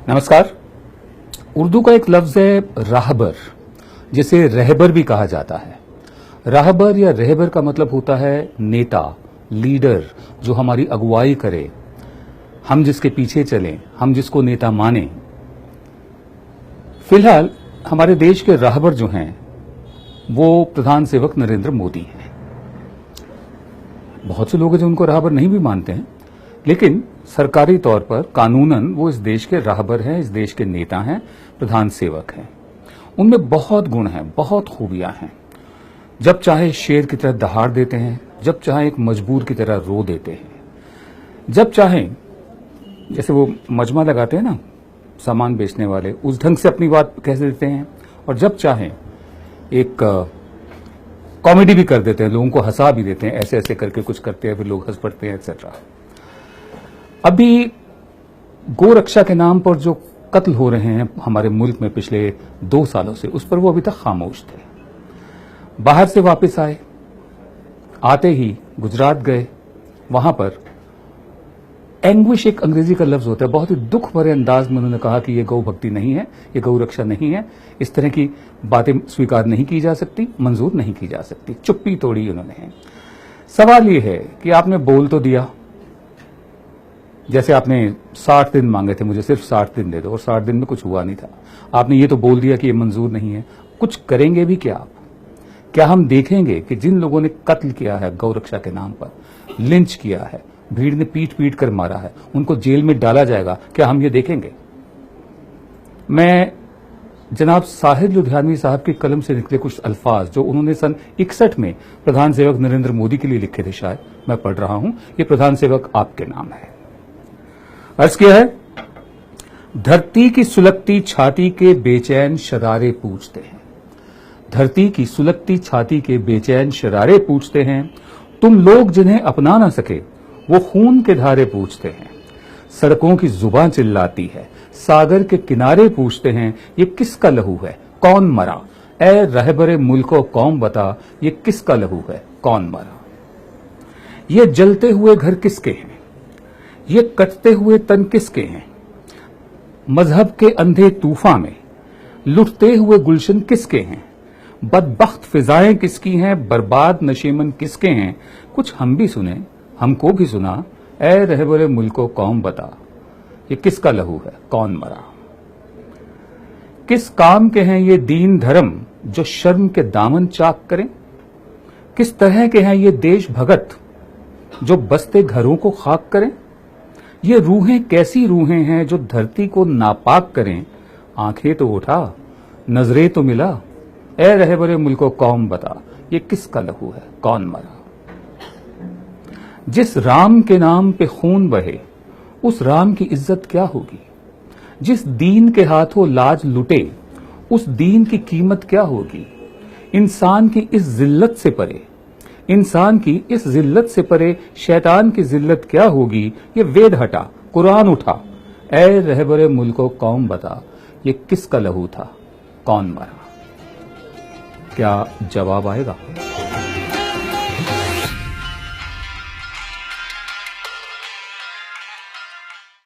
नमस्कार। उर्दू का एक लफ्ज है राहबर, जिसे रहबर भी कहा जाता है। राहबर या रहबर का मतलब होता है नेता, लीडर, जो हमारी अगुवाई करे, हम जिसके पीछे चलें, हम जिसको नेता माने। फिलहाल हमारे देश के राहबर जो हैं वो प्रधान सेवक नरेंद्र मोदी हैं। बहुत से लोग हैं जो उनको राहबर नहीं भी मानते हैं, लेकिन सरकारी तौर पर कानूनन वो इस देश के राहबर हैं, इस देश के नेता हैं, प्रधान सेवक हैं। उनमें बहुत गुण हैं, बहुत खूबियां हैं। जब चाहे शेर की तरह दहाड़ देते हैं, जब चाहे एक मजबूर की तरह रो देते हैं, जब चाहे जैसे वो मजमा लगाते हैं ना सामान बेचने वाले, उस ढंग से अपनी बात कह देते हैं, और जब चाहे एक कॉमेडी भी कर देते हैं, लोगों को हंसा भी देते हैं, ऐसे ऐसे करके कुछ करते हैं, फिर लोग हंस पड़ते हैं, एक्सेट्रा। अभी गोरक्षा के नाम पर जो कत्ल हो रहे हैं हमारे मुल्क में पिछले 2 सालों से, उस पर वो अभी तक खामोश थे। बाहर से वापस आए, आते ही गुजरात गए, वहां पर एंग्विश एक अंग्रेजी का लफ्ज होता है, बहुत ही दुख भरे अंदाज में उन्होंने कहा कि ये गौ भक्ति नहीं है, ये गौ रक्षा नहीं है, इस तरह की बातें स्वीकार नहीं की जा सकती, मंजूर नहीं की जा सकती। चुप्पी तोड़ी उन्होंने। सवाल ये है कि आपने बोल तो दिया, जैसे आपने 60 दिन मांगे थे, मुझे सिर्फ 60 दिन दे दो, और 60 दिन में कुछ हुआ नहीं था। आपने ये तो बोल दिया कि ये मंजूर नहीं है, कुछ करेंगे भी क्या आप? क्या हम देखेंगे कि जिन लोगों ने कत्ल किया है गौरक्षा के नाम पर, लिंच किया है, भीड़ ने पीट पीट कर मारा है, उनको जेल में डाला जाएगा? क्या हम ये देखेंगे? मैं जनाब साहिद लुधियानवी साहब की कलम से निकले कुछ अल्फाज जो उन्होंने सन 61 में प्रधान सेवक नरेंद्र मोदी के लिए लिखे थे, शायद मैं पढ़ रहा हूं। ये प्रधान सेवक आपके नाम है। अर्ज किया है, धरती की सुलगती छाती के बेचैन शरारे पूछते हैं, धरती की सुलगती छाती के बेचैन शरारे पूछते हैं, तुम लोग जिन्हें अपना ना सके वो खून के धारे पूछते हैं। सड़कों की जुबान चिल्लाती है, सागर के किनारे पूछते हैं, ये किसका लहू है, कौन मरा? ए रहबरे मुल्को कौम बता, ये किसका लहू है, कौन मरा? ये जलते हुए घर किसके हैं, ये कटते हुए तन किसके हैं? मजहब के अंधे तूफान में लुटते हुए गुलशन किसके हैं? बदबख्त फिजाएं किसकी हैं, बर्बाद नशेमन किसके हैं? कुछ हम भी सुने, हमको भी सुना, ए रहबरे मुल्को कौम बता, ये किसका लहू है, कौन मरा? किस काम के हैं ये दीन धर्म जो शर्म के दामन चाक करें? किस तरह के हैं ये देश भगत जो बसते घरों को खाक करें? ये रूहें कैसी रूहें हैं जो धरती को नापाक करें? आंखें तो उठा, नजरें तो मिला, ए रहबरे मुल्को कौम बता, ये किसका लहू है, कौन मरा? जिस राम के नाम पे खून बहे उस राम की इज्जत क्या होगी? जिस दीन के हाथों लाज लुटे उस दीन की कीमत क्या होगी? इंसान की इस जिल्लत से परे, इंसान की इस जिल्लत से परे शैतान की जिल्लत क्या होगी? ये वेद हटा, कुरान उठा, ए रहबरे मुल्को कौम बता, ये किसका लहू था, कौन मरा? क्या जवाब आएगा?